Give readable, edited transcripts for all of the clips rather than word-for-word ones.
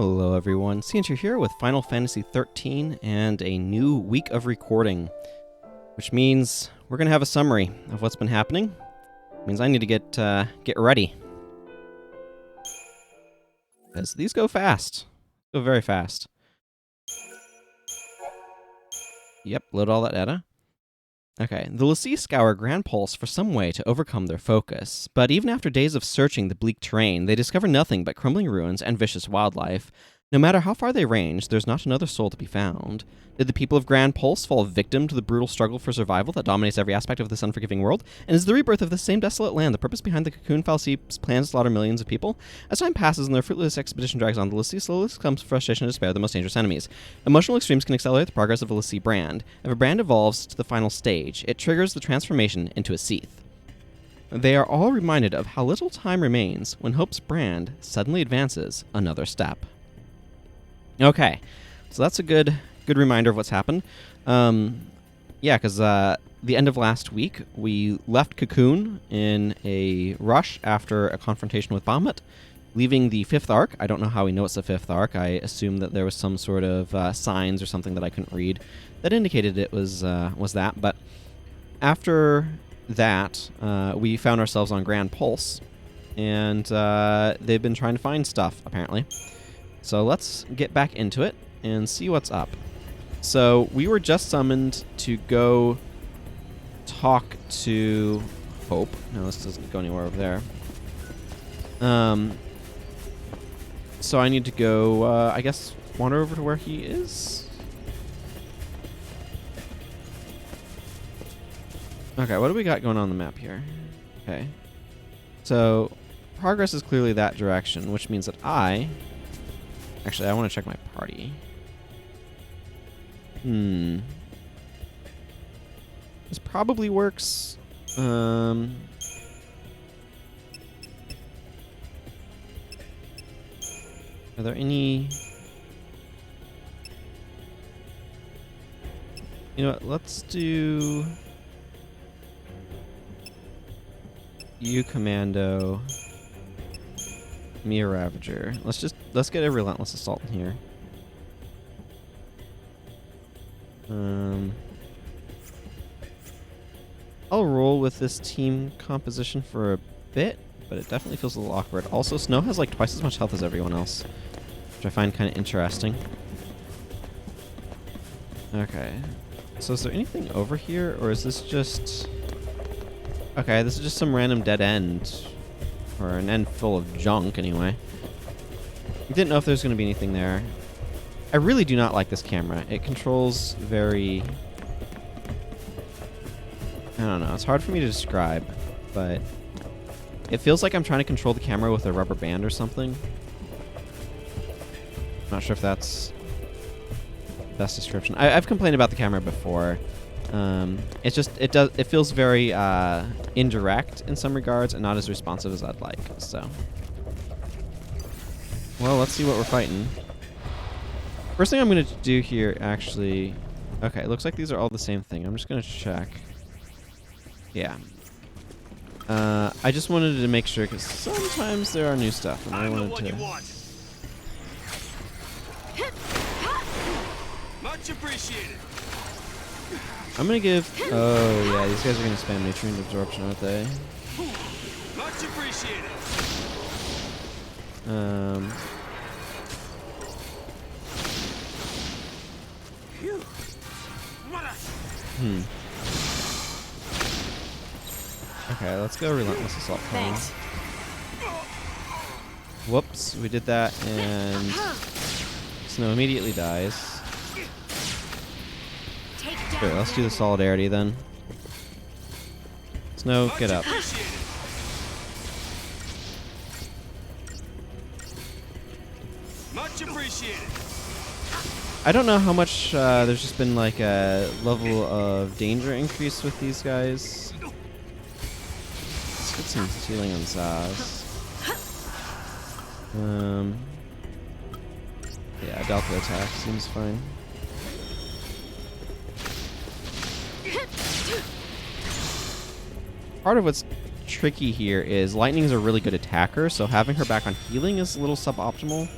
Hello everyone, Sientir here with Final Fantasy XIII and a new week of recording, which means we're going to have a summary of what's been happening. It means I need to get ready. Because these go fast. Go very fast. Yep, load all that data. Okay, the L'Cie scour Gran Pulse for some way to overcome their focus, but even after days of searching the bleak terrain, they discover nothing but crumbling ruins and vicious wildlife. No matter how far they range, there's not another soul to be found. Did the people of Gran Pulse fall victim to the brutal struggle for survival that dominates every aspect of this unforgiving world? And is the rebirth of this same desolate land the purpose behind the Cocoon Fal'Cie's plan to slaughter millions of people? As time passes and their fruitless expedition drags on, the L'Cie slowly succumbs to frustration and despair, the most dangerous enemies. Emotional extremes can accelerate the progress of a L'Cie brand. If a brand evolves to the final stage, it triggers the transformation into a Seath. They are all reminded of how little time remains when Hope's brand suddenly advances another step. Okay, so that's a good reminder of what's happened. Yeah, because the end of last week, we left Cocoon in a rush after a confrontation with Bahamut, leaving the 5th arc. I don't know how we know it's the 5th arc. I assume that there was some sort of signs or something that I couldn't read that indicated it was that. But after that, we found ourselves on Gran Pulse, and they've been trying to find stuff, apparently. So let's get back into it and see what's up. So we were just summoned to go talk to Hope. No, this doesn't go anywhere over there. So I need to go, I guess, wander over to where he is. Okay, what do we got going on the map here? Okay. So progress is clearly that direction, which means that Actually, I want to check my party. This probably works. Are there any... You know what, let's do... You Commando... Me a Ravager. Let's get a Relentless Assault in here. I'll roll with this team composition for a bit, but it definitely feels a little awkward. Also, Snow has like twice as much health as everyone else, which I find kind of interesting. Okay. So is there anything over here, or is this just... Okay, this is just some random dead end. Or an end full of junk, anyway. I didn't know if there's going to be anything there. I really do not like this camera. It controls very... I don't know. It's hard for me to describe, but it feels like I'm trying to control the camera with a rubber band or something. Not sure if that's the best description. I've complained about the camera before. It's just it feels very indirect in some regards and not as responsive as I'd like. So, well, let's see what we're fighting. First thing I'm gonna do here, actually, okay, it looks like these are all the same thing. I'm just gonna check. Yeah. I just wanted to make sure because sometimes there are new stuff, and I wanted to. Much appreciated. I'm gonna give... Oh, yeah, these guys are gonna spam nutrient absorption, aren't they? Much appreciated. Okay, let's go Relentless Assault. Thanks. Whoops, we did that, and Snow immediately dies. Sure, let's do the Solidarity then. Snow, get up. Much appreciated. I don't know how much there's just been like a level of danger increase with these guys. Let's get some healing on Zaz. Yeah, Delta attack seems fine. Part of what's tricky here is Lightning is a really good attacker, so having her back on healing is a little suboptimal.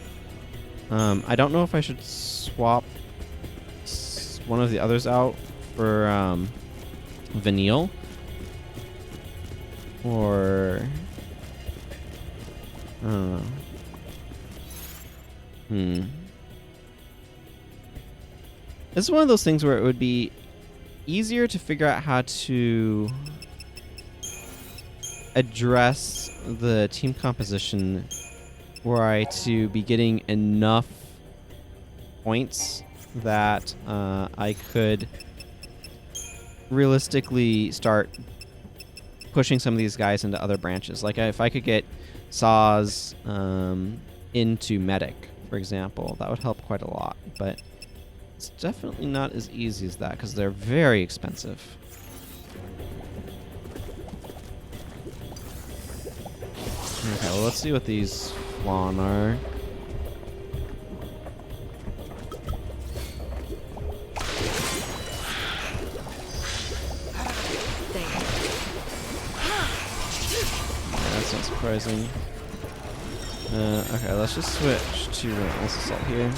I don't know if I should swap one of the others out for Vanille. Or... I don't know. This is one of those things where it would be easier to figure out how to address the team composition were I to be getting enough points that I could realistically start pushing some of these guys into other branches. Like if I could get Saws into Medic, for example, that would help quite a lot. But it's definitely not as easy as that because they're very expensive. Okay, well, let's see what these flan are. Yeah, that's not surprising. Okay, let's just switch to Relentless Assault here.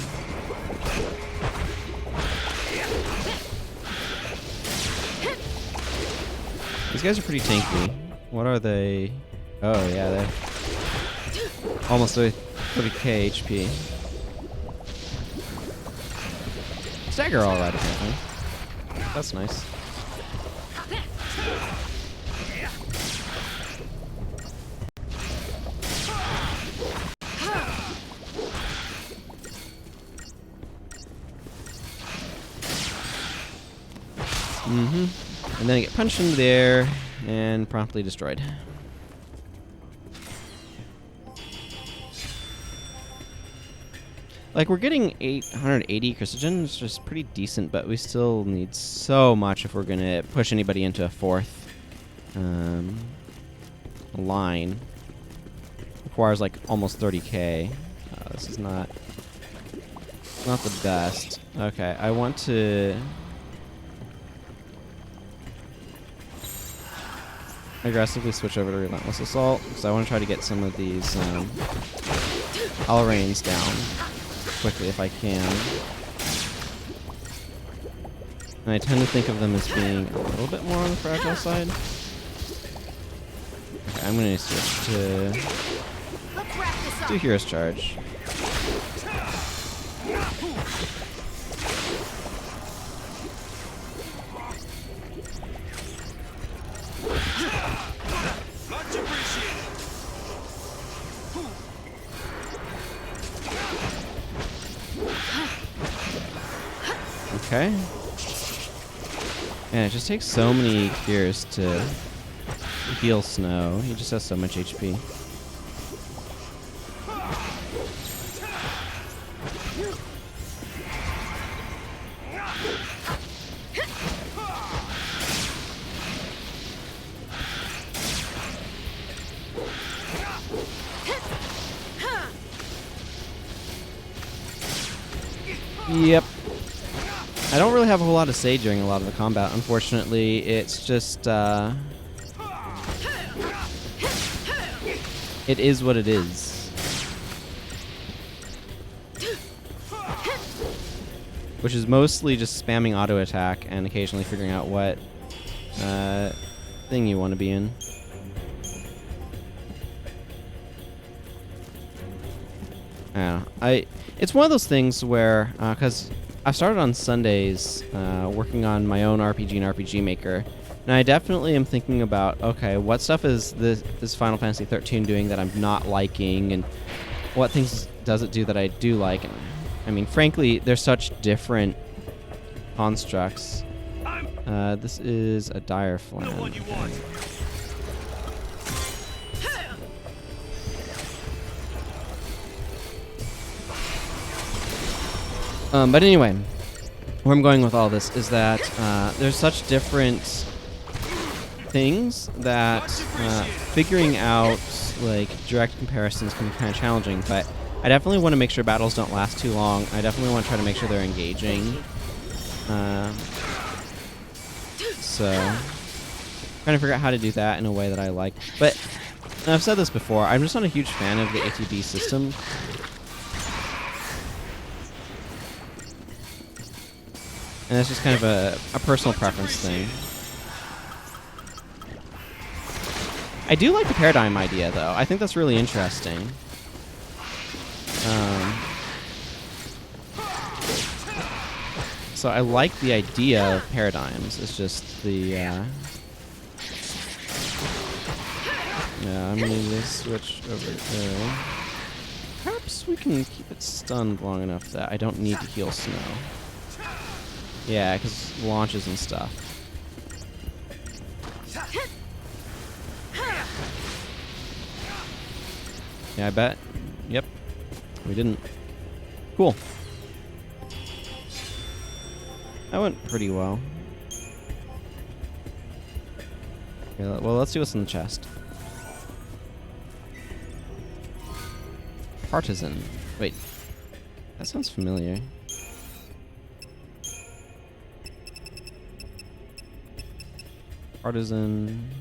These guys are pretty tanky. What are they? Oh, yeah, they're almost 30k HP. Stagger alright, apparently. That's nice. And then I get punched into the air and promptly destroyed. Like, we're getting 880 Chrysogen, which is pretty decent, but we still need so much if we're going to push anybody into a fourth line. Requires, like, almost 30k. This is not the best. Okay, I want to aggressively switch over to Relentless Assault, because I want to try to get some of these All-Rains down quickly if I can. And I tend to think of them as being a little bit more on the fragile side. Okay, I'm going to switch to do Hero's Charge. Okay. And it just takes so many cures to heal Snow. He just has so much HP. Yep. I don't really have a whole lot to say during a lot of the combat, unfortunately. It's just, it is what it is. Which is mostly just spamming auto attack and occasionally figuring out what thing you want to be in. It's one of those things where, because I started on Sundays working on my own RPG and RPG Maker, and I definitely am thinking about, okay, what stuff is this Final Fantasy XIII doing that I'm not liking, and what things does it do that I do like? And, I mean, frankly, they're such different constructs. This is a dire flan. No one you want. But anyway, where I'm going with all this is that there's such different things that figuring out like direct comparisons can be kind of challenging. But I definitely want to make sure battles don't last too long. I definitely want to try to make sure they're engaging. So trying to figure out how to do that in a way that I like. But I've said this before, I'm just not a huge fan of the ATB system. And that's just kind of a personal preference thing. I do like the paradigm idea, though. I think that's really interesting. So I like the idea of paradigms. It's just the... yeah, I'm going to just switch over there. Perhaps we can keep it stunned long enough that I don't need to heal Snow. Yeah, because launches and stuff. Yeah, I bet. Yep. We didn't. Cool. That went pretty well. Okay, well, let's see what's in the chest. Partisan. Wait. That sounds familiar. Partisan.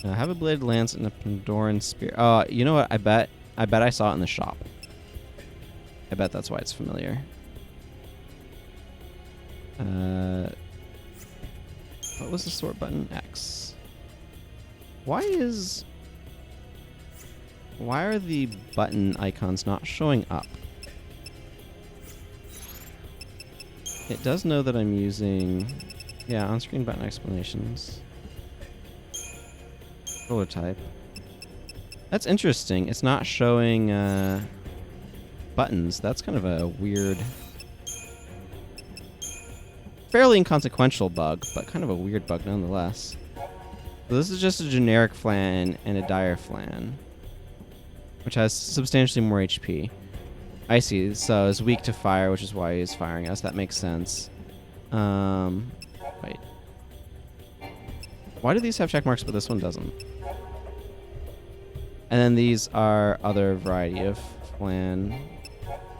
Have a bladed lance and a Pandoran spear. Oh, you know what? I bet I saw it in the shop. I bet that's why it's familiar. What was the sort button? X. Why are the button icons not showing up? It does know that I'm using... Yeah, on-screen button explanations. Prototype. That's interesting. It's not showing buttons. That's kind of a weird... fairly inconsequential bug, but kind of a weird bug nonetheless. So this is just a generic flan and a dire flan, which has substantially more HP. I see. So it's weak to fire, which is why he's firing us. That makes sense. Wait. Why do these have check marks, but this one doesn't? And then these are other variety of flan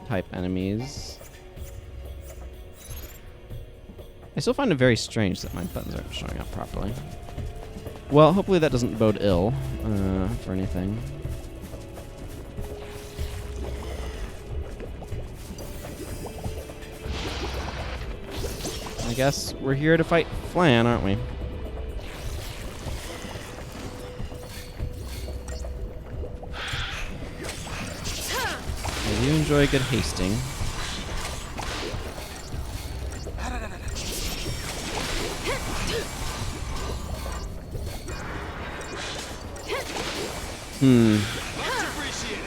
type enemies. I still find it very strange that my buttons aren't showing up properly. Well, hopefully that doesn't bode ill for anything. I guess we're here to fight Flan, aren't we? I do enjoy a good hasting. Much appreciated.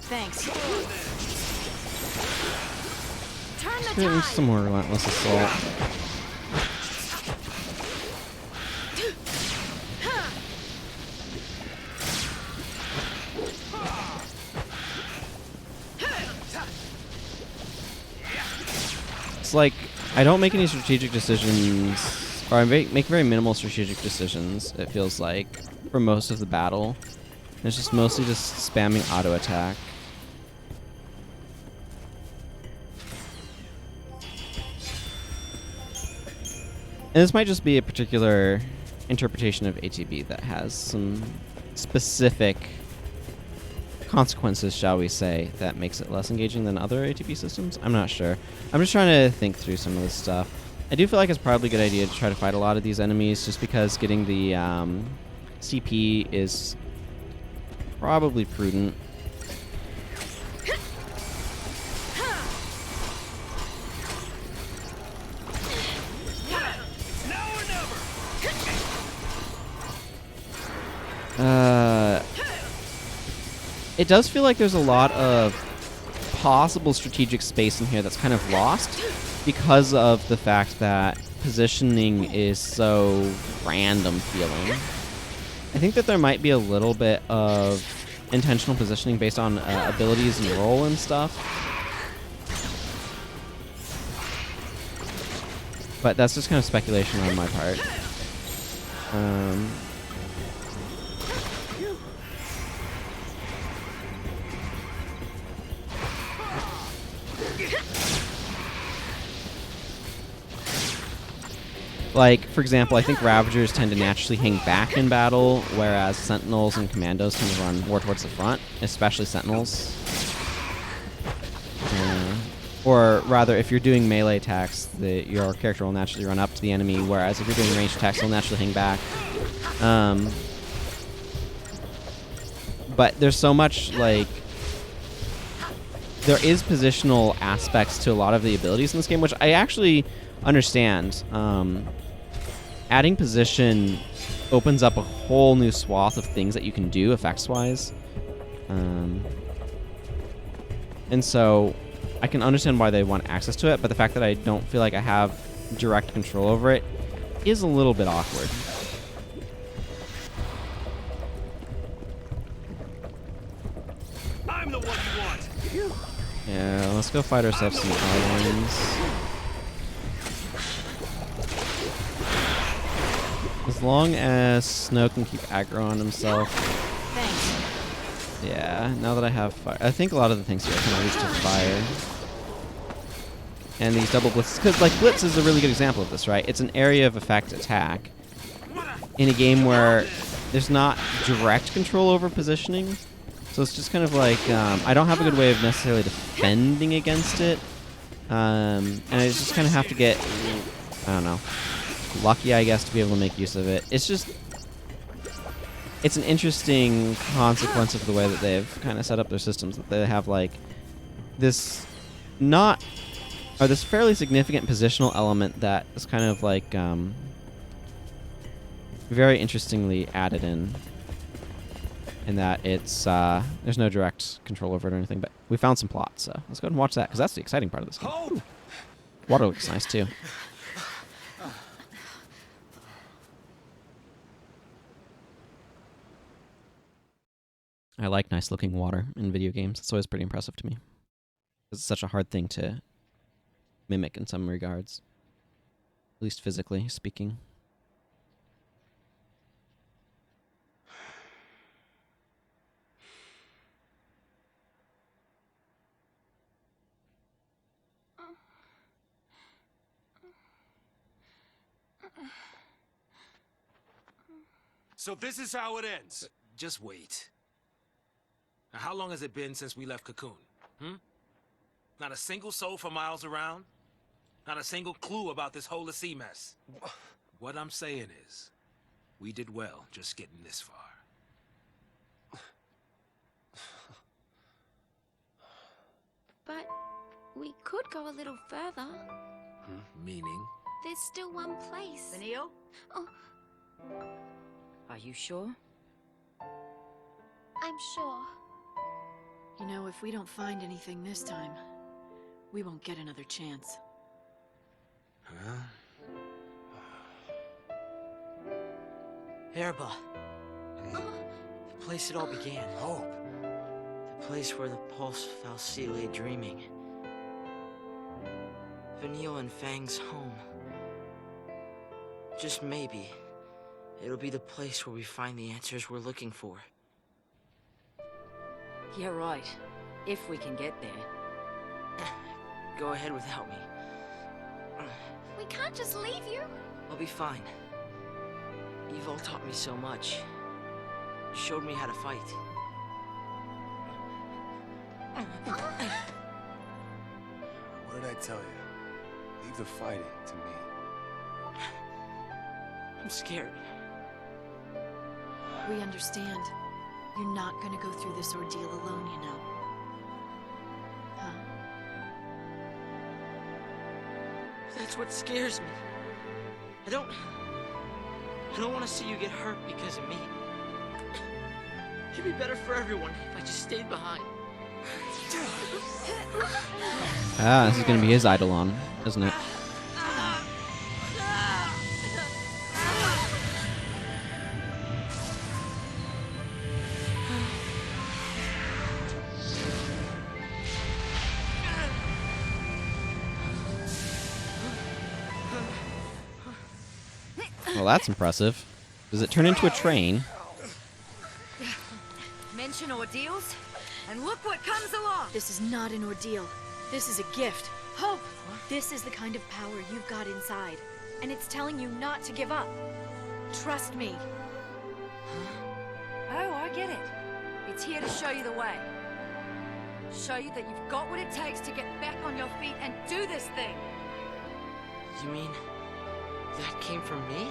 Thanks. Getting some more relentless assault. It's like I don't make any strategic decisions, or I make very minimal strategic decisions, it feels like, for most of the battle. It's just mostly just spamming auto attack. And this might just be a particular interpretation of ATB that has some specific consequences, shall we say, that makes it less engaging than other ATB systems. I'm not sure. I'm just trying to think through some of this stuff. I do feel like it's probably a good idea to try to fight a lot of these enemies, just because getting the CP is probably prudent. Now or never. It does feel like there's a lot of possible strategic space in here that's kind of lost because of the fact that positioning is so random feeling. I think that there might be a little bit of intentional positioning based on abilities and role and stuff. But that's just kind of speculation on my part. Like, for example, I think Ravagers tend to naturally hang back in battle, whereas Sentinels and Commandos tend to run more towards the front, especially Sentinels. Or rather, if you're doing melee attacks, your character will naturally run up to the enemy, whereas if you're doing ranged attacks, they'll naturally hang back. But there's so much, like... There is positional aspects to a lot of the abilities in this game, which I actually understand. Adding position opens up a whole new swath of things that you can do effects-wise. And so I can understand why they want access to it, but the fact that I don't feel like I have direct control over it is a little bit awkward. I'm the one you want. Yeah, let's go fight ourselves some islands. As long as Snow can keep aggro on himself. Thanks. Yeah, now that I have fire. I think a lot of the things here I can reach to fire. And these double blitzes, because like Blitz is a really good example of this, right? It's an area of effect attack in a game where there's not direct control over positioning. So it's just kind of like, I don't have a good way of necessarily defending against it. And I just kind of have to get, I don't know, lucky, I guess, to be able to make use of it. It's just, it's an interesting consequence of the way that they've kind of set up their systems. That they have like this this fairly significant positional element that is kind of like very interestingly added in that it's there's no direct control over it or anything, but we found some plots, so let's go ahead and watch that, because that's the exciting part of this game. Ooh. Water looks nice too. I like nice looking water in video games. It's always pretty impressive to me. It's such a hard thing to mimic in some regards, at least physically speaking. So this is how it ends. Just wait. Now, how long has it been since we left Cocoon? Not a single soul for miles around? Not a single clue about this whole sea mess? What I'm saying is, we did well just getting this far. But we could go a little further. Meaning? There's still one place. Vanille? Oh, Are you sure? I'm sure. You know, if we don't find anything this time, we won't get another chance. Huh? Oerba. Oh, The place it all began. Hope. The place where the Pulse Falsi lay dreaming. Vanille and Fang's home. Just maybe, it'll be the place where we find the answers we're looking for. Yeah, right. If we can get there. Go ahead without me. we can't just leave you. I'll be fine. You've all taught me so much. Showed me how to fight. What did I tell you? Leave the fighting to me. I'm scared. We understand. You're not gonna go through this ordeal alone, you know. Huh? That's what scares me. I don't want to see you get hurt because of me. It'd be better for everyone if I just stayed behind. This is going to be his eidolon, isn't it? Well, that's impressive. Does it turn into a train? Mention ordeals, and look what comes along! This is not an ordeal. This is a gift. Hope! This is the kind of power you've got inside. and it's telling you not to give up. Trust me. Oh, I get it. It's here to show you the way. Show you that you've got what it takes to get back on your feet and do this thing. You mean that came from me?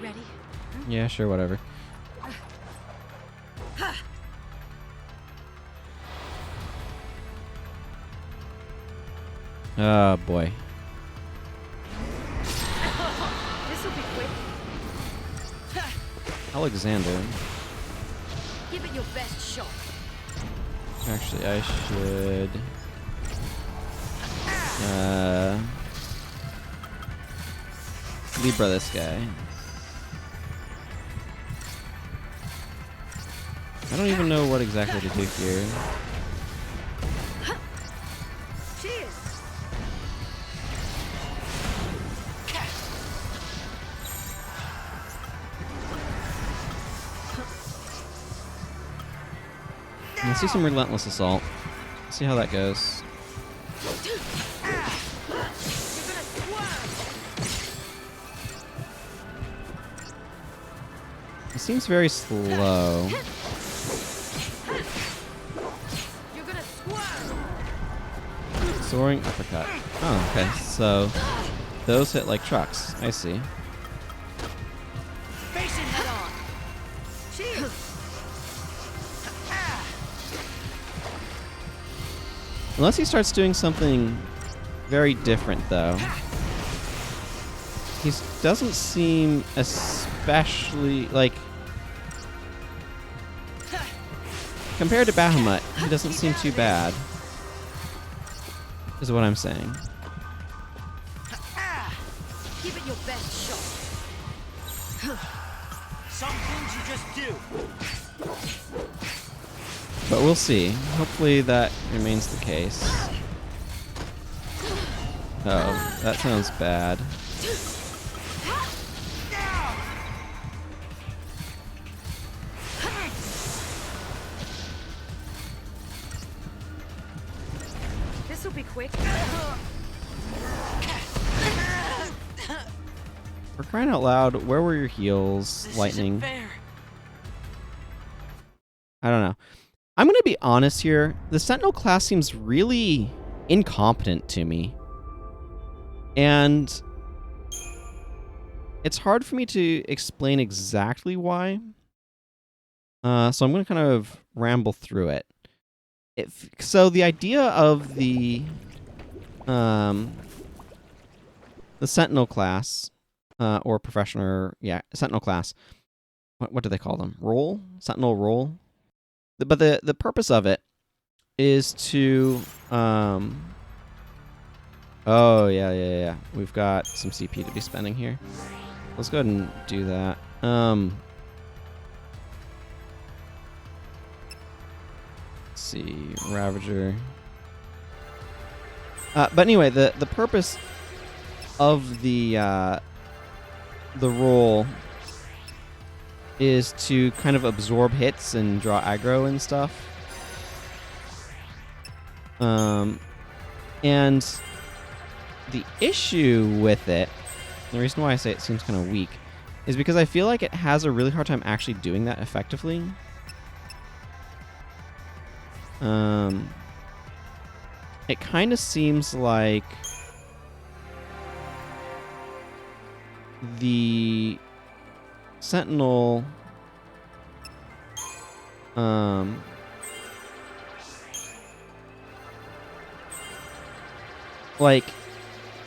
Ready? Yeah, sure, whatever. Oh, boy. This'll be quick. Alexander. Give it your best shot. Actually, I should... Libra this guy. I don't even know what exactly to do here. Cheers. Let's see some relentless assault. See how that goes. It seems very slow. You're gonna swerve. Soaring uppercut. Oh, okay. So those hit like trucks. I see. Face it head on. Cheers. Unless he starts doing something very different, though. He doesn't seem especially, like... Compared to Bahamut, he doesn't seem too bad. Is what I'm saying. Give it your best shot. Some things you just do. But we'll see. Hopefully that remains the case. Oh, that sounds bad. This'll be quick. For crying out loud, where were your heels, This Lightning? isn't fair. I don't know. I'm going to be honest here. The Sentinel class seems really incompetent to me. And it's hard for me to explain exactly why. So I'm going to kind of ramble through it. So the idea of the Sentinel class, or professional, Sentinel class. What do they call them? Role? Sentinel role? But the purpose of it is to oh yeah. We've got some CP to be spending here. Let's go ahead and do that. Let's see, Ravager. But anyway, the purpose of the role is to kind of absorb hits and draw aggro and stuff. And the issue with it, the reason why I say it seems kind of weak, is because I feel like it has a really hard time actually doing that effectively. It kind of seems like the Sentinel like,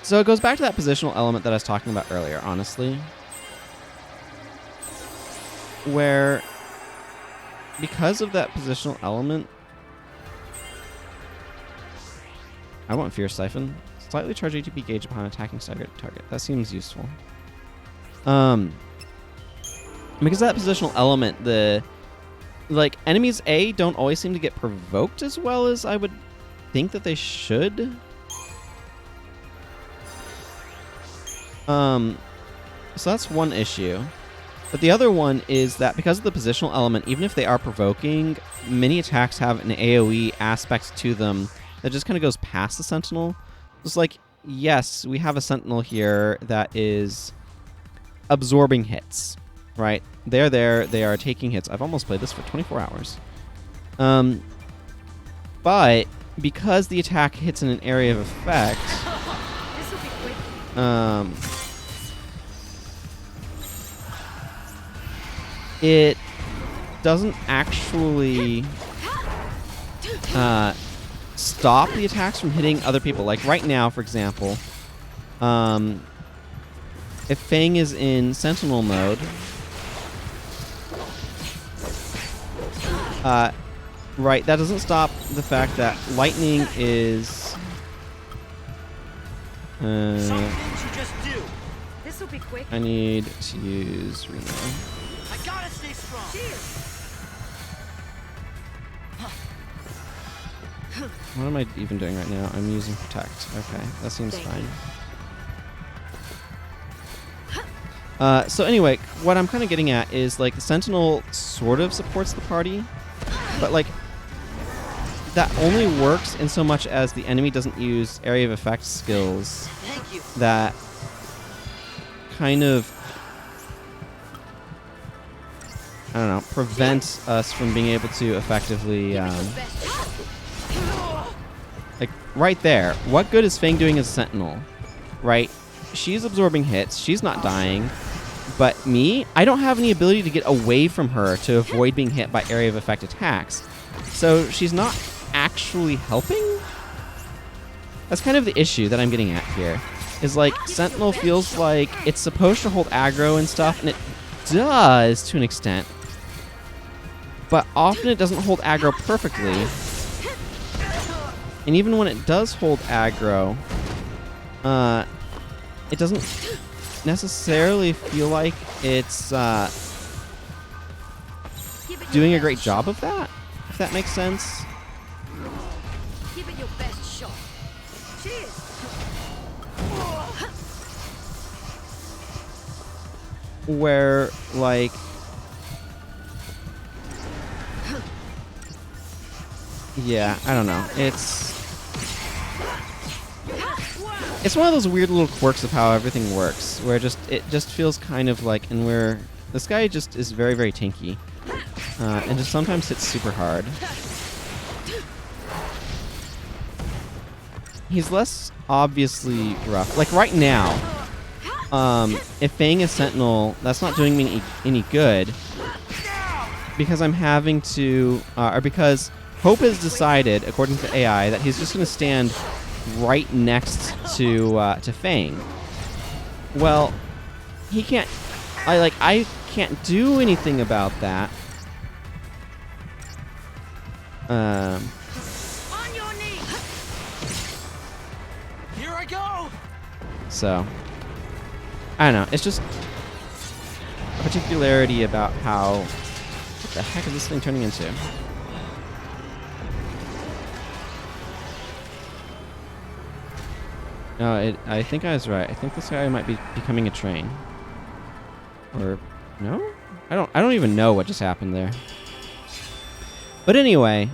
so it goes back to that positional element that I was talking about earlier, honestly, where because of that positional element, I want Fear Siphon. Slightly charge ATP gauge upon attacking target. That seems useful. Because of that positional element, enemies A don't always seem to get provoked as well as I would think that they should. So that's one issue. But the other one is that because of the positional element, even if they are provoking, many attacks have an AoE aspect to them that just kind of goes past the Sentinel. It's like, yes, we have a Sentinel here that is absorbing hits, right? They're there, they are taking hits. I've almost played this for 24 hours. But because the attack hits in an area of effect, This'll be quick. it doesn't actually stop the attacks from hitting other people. Like right now, for example, if Fang is in Sentinel mode, right, that doesn't stop the fact that lightning is... Some things you just do. This'll be quick. I need to use Reno. I gotta stay strong. What am I even doing right now? I'm using Protect. Okay, that seems fine. So anyway, what I'm kind of getting at is, like, the Sentinel sort of supports the party, but, like, that only works in so much as the enemy doesn't use area of effect skills Thank you. that kind of, I don't know, prevent us from being able to effectively, like, right there, what good is Fang doing as a Sentinel, right? She's absorbing hits, she's not dying, but me, I don't have any ability to get away from her to avoid being hit by area of effect attacks. So she's not actually helping? That's kind of the issue that I'm getting at here. Is like, Sentinel feels like it's supposed to hold aggro and stuff, and it does to an extent. But often it doesn't hold aggro perfectly. And even when it does hold aggro, it doesn't necessarily feel like it's doing a great job of that, if that makes sense. Give it your best shot. Cheers. Where, like, yeah, I don't know. It's one of those weird little quirks of how everything works, where it just feels kind of like, and where this guy just is very, very tanky, and just sometimes hits super hard. He's less obviously rough. Like right now, if Fang is Sentinel, that's not doing me any good, because I'm having to, or because Hope has decided, according to AI, that he's just going to stand right next to Fang. Well, he can't. I can't do anything about that. On your knees. Here I go. So, I don't know. It's just a particularity about how. What the heck is this thing turning into? No, I think I was right. I think this guy might be becoming a train. Or no? I don't even know what just happened there. But anyway,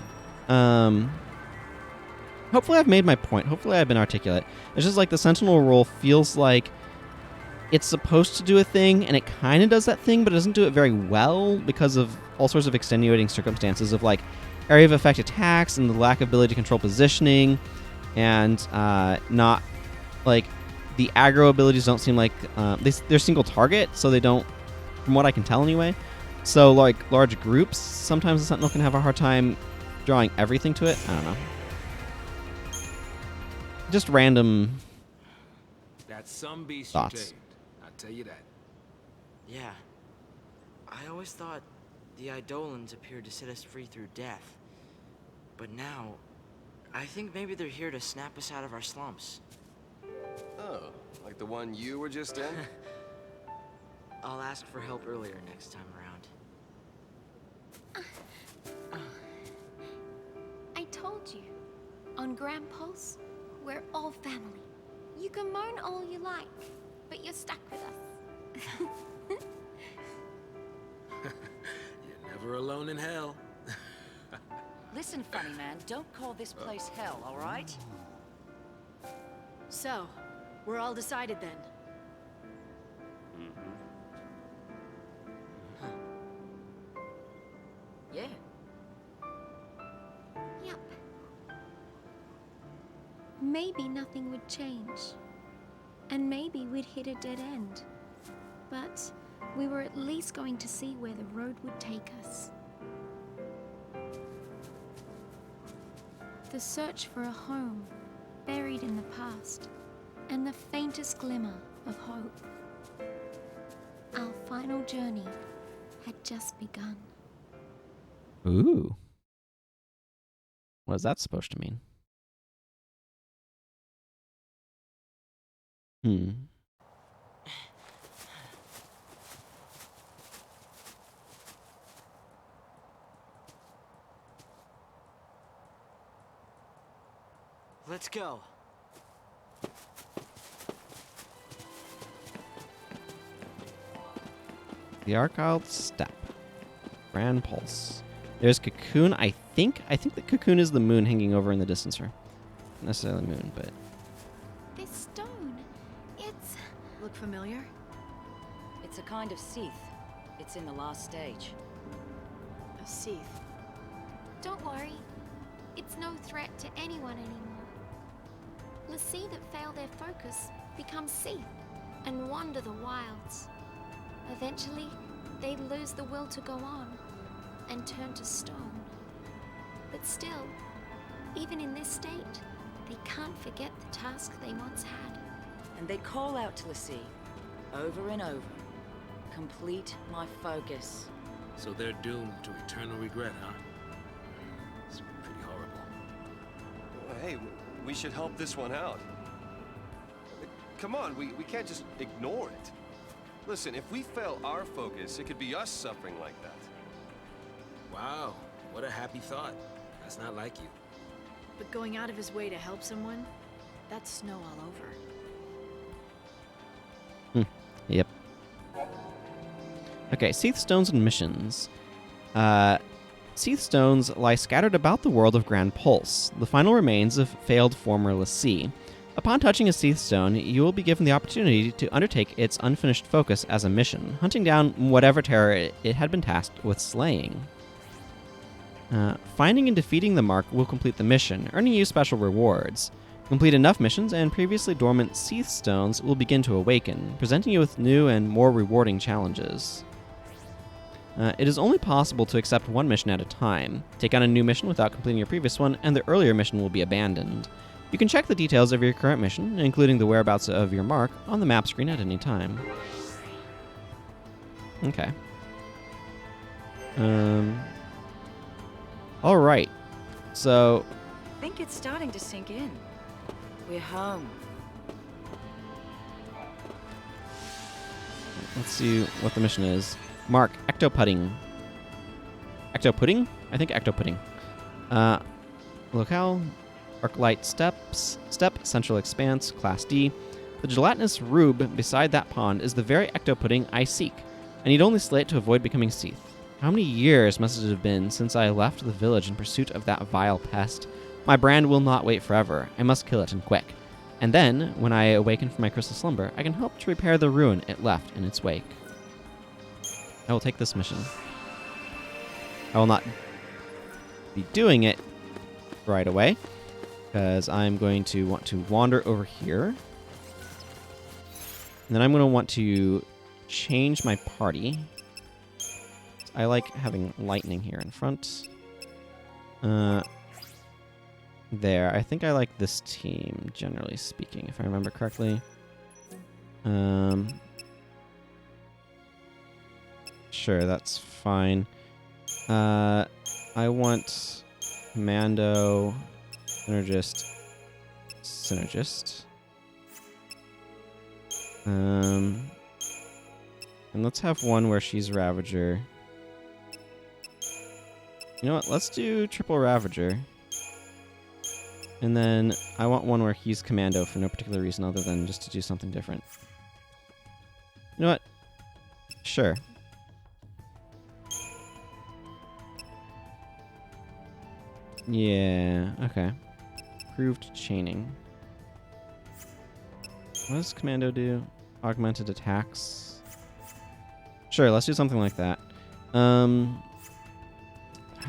hopefully I've made my point. Hopefully I've been articulate. It's just like the Sentinel role feels like it's supposed to do a thing, and it kind of does that thing, but it doesn't do it very well because of all sorts of extenuating circumstances of, like, area of effect attacks and the lack of ability to control positioning, and not, like, the aggro abilities don't seem like they're single target, so they don't, from what I can tell anyway. So, like, large groups, sometimes the Sentinel can have a hard time drawing everything to it. I don't know. Just random That's some beast thoughts. you tamed. I'll tell you that. Yeah. I always thought the eidolons appeared to set us free through death. But now, I think maybe they're here to snap us out of our slumps. Oh, like the one you were just in? I'll ask for help earlier next time around. I told you. On Gran Pulse, we're all family. You can moan all you like, but you're stuck with us. You're never alone in hell. Listen, funny man, don't call this place hell, all right? So, we're all decided then. Yeah. Yep. Maybe nothing would change. And maybe we'd hit a dead end. But we were at least going to see where the road would take us. The search for a home buried in the past, and the faintest glimmer of hope. Our final journey had just begun. Ooh. What is that supposed to mean? Let's go. The Argyled Steppe. Gran Pulse. There's Cocoon. I think the Cocoon is the moon hanging over in the distance, or not necessarily the moon, but This stone, it's... Look familiar? It's a kind of Seath. It's in the last stage. A Seath. Don't worry. It's no threat to anyone anymore. Lassie that fail their focus become Seath and wander the wilds. Eventually, they lose the will to go on and turn to stone. But still, even in this state, they can't forget the task they once had. And they call out to Lassie, over and over. Complete my focus. So they're doomed to eternal regret, huh? It's pretty horrible. Well, hey, we should help this one out. Come on, we can't just ignore it. Listen, if we fail our focus, it could be us suffering like that. Wow, what a happy thought. That's not like you. But going out of his way to help someone, that's snow all over. Yep. Okay, Seath Stones and missions. Seath Stones lie scattered about the world of Gran Pulse, the final remains of failed former Lassie. Upon touching a Seath Stone, you will be given the opportunity to undertake its unfinished focus as a mission, hunting down whatever terror it had been tasked with slaying. Finding and defeating the mark will complete the mission, earning you special rewards. Complete enough missions, and previously dormant Seath Stones will begin to awaken, presenting you with new and more rewarding challenges. It is only possible to accept one mission at a time. Take on a new mission without completing your previous one, and the earlier mission will be abandoned. You can check the details of your current mission, including the whereabouts of your mark, on the map screen at any time. Okay. Alright. So, I think it's starting to sink in. We're home. let's see what the mission is. Mark, ectopudding. Ectopudding? I think ectopudding. Locale, Arclight Step, Central Expanse, Class D. The gelatinous rube beside that pond is the very ectopudding I seek. I need only slay it to avoid becoming Seath. How many years must it have been since I left the village in pursuit of that vile pest? My brand will not wait forever. I must kill it, and quick. And then, when I awaken from my crystal slumber, I can help to repair the ruin it left in its wake. I will take this mission. I will not be doing it right away, because I'm going to want to wander over here. And then I'm going to want to change my party. I like having lightning here in front. There. I think I like this team, generally speaking, if I remember correctly. Sure, that's fine. I want Commando, Synergist. And let's have one where she's Ravager. You know what? Let's do triple Ravager. And then I want one where he's Commando for no particular reason other than just to do something different. You know what? Sure. Yeah, okay. Improved chaining. What does Commando do? Augmented attacks. Sure, let's do something like that. How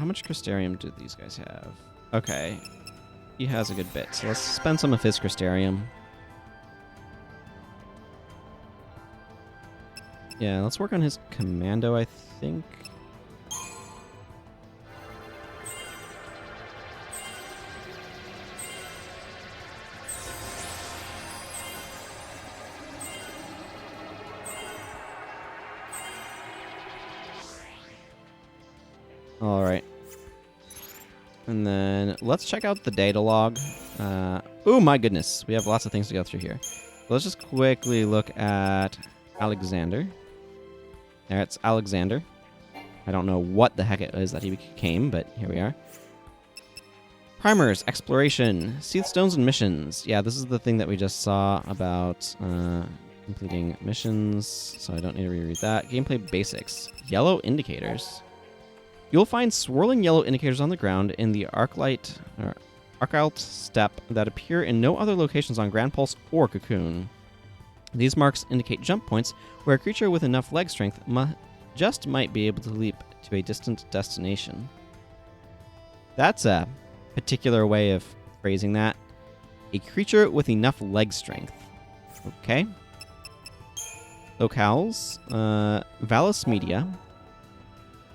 much Crystarium do these guys have? Okay. He has a good bit, so let's spend some of his Crystarium. Yeah, let's work on his Commando, I think. Alright. And then let's check out the data log. Oh my goodness, we have lots of things to go through here. Let's just quickly look at Alexander. There, it's Alexander. I don't know what the heck it is that he became, but here we are. Primers, exploration, Seath Stones and missions. Yeah, this is the thing that we just saw about completing missions, so I don't need to reread that. Gameplay basics. Yellow indicators. You'll find swirling yellow indicators on the ground in the Arclight steppe that appear in no other locations on Gran Pulse or Cocoon. These marks indicate jump points where a creature with enough leg strength might be able to leap to a distant destination. That's a particular way of phrasing that. A creature with enough leg strength. Okay. Locales. Valus Media.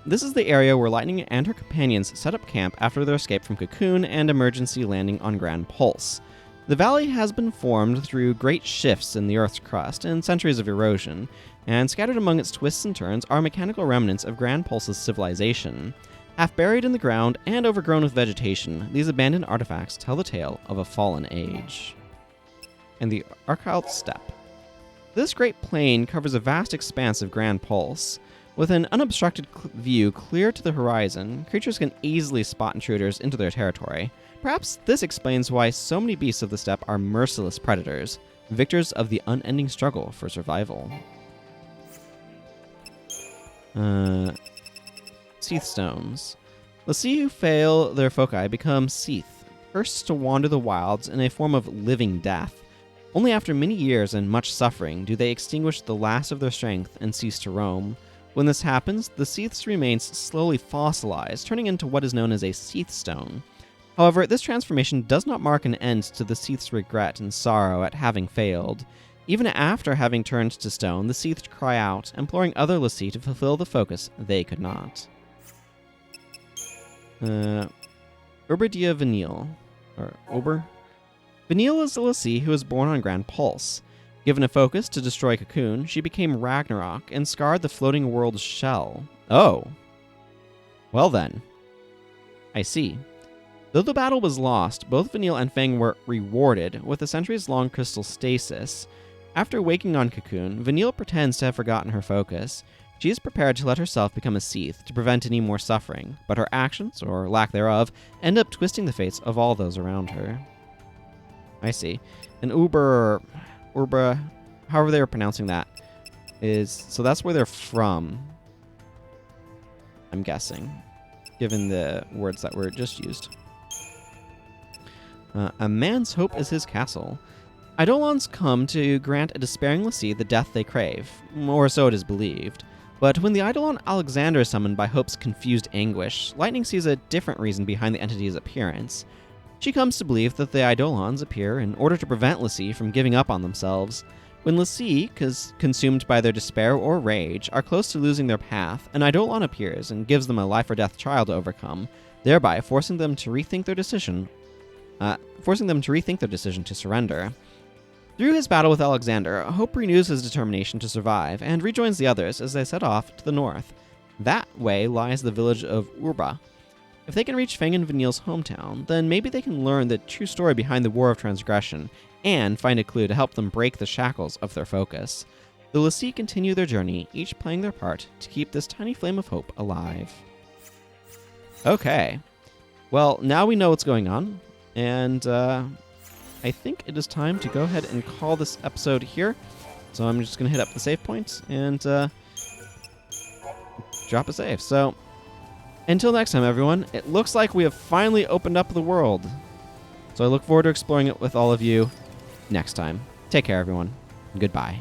This is the area where Lightning and her companions set up camp after their escape from Cocoon and emergency landing on Gran Pulse. The valley has been formed through great shifts in the Earth's crust and centuries of erosion, and scattered among its twists and turns are mechanical remnants of Gran Pulse's civilization. Half buried in the ground and overgrown with vegetation, these abandoned artifacts tell the tale of a fallen age. And the Arclight steppe. This great plain covers a vast expanse of Gran Pulse. With an unobstructed view clear to the horizon, creatures can easily spot intruders into their territory. Perhaps this explains why so many beasts of the steppe are merciless predators, victors of the unending struggle for survival. Seath Stones. The sea who fail their foci become Seath, cursed to wander the wilds in a form of living death. Only after many years and much suffering do they extinguish the last of their strength and cease to roam. When this happens, the Seath's remains slowly fossilize, turning into what is known as a Seath Stone. However, this transformation does not mark an end to the Seath's regret and sorrow at having failed. Even after having turned to stone, the Seath cry out, imploring other l'Cie to fulfill the focus they could not. Oerba Vanille. Or Ober? Vanille is a l'Cie who was born on Gran Pulse. Given a focus to destroy Cocoon, she became Ragnarok and scarred the floating world's shell. Oh. Well then. I see. Though the battle was lost, both Vanille and Fang were rewarded with a centuries-long crystal stasis. After waking on Cocoon, Vanille pretends to have forgotten her focus. She is prepared to let herself become a Seath to prevent any more suffering, but her actions, or lack thereof, end up twisting the fates of all those around her. I see. And Oerba, however they were pronouncing that, so that's where they're from, I'm guessing, given the words that were just used. A man's hope is his castle. Eidolons come to grant a despairing l'Cie the death they crave, or so it is believed. But when the Eidolon Alexander is summoned by Hope's confused anguish, Lightning sees a different reason behind the entity's appearance. She comes to believe that the Eidolons appear in order to prevent l'Cie from giving up on themselves. When l'Cie, consumed by their despair or rage, are close to losing their path, an Eidolon appears and gives them a life-or-death trial to overcome, thereby forcing them to rethink their decision to surrender. Through his battle with Alexander, Hope renews his determination to survive and rejoins the others as they set off to the north. That way lies the village of Oerba. If they can reach Fang and Vanille's hometown, then maybe they can learn the true story behind the War of Transgression and find a clue to help them break the shackles of their focus. The l'Cie continue their journey, each playing their part to keep this tiny flame of hope alive. Okay. Well, now we know what's going on, and I think it is time to go ahead and call this episode here. So I'm just going to hit up the save point and drop a save. So, until next time, everyone, it looks like we have finally opened up the world. So I look forward to exploring it with all of you next time. Take care, everyone. Goodbye.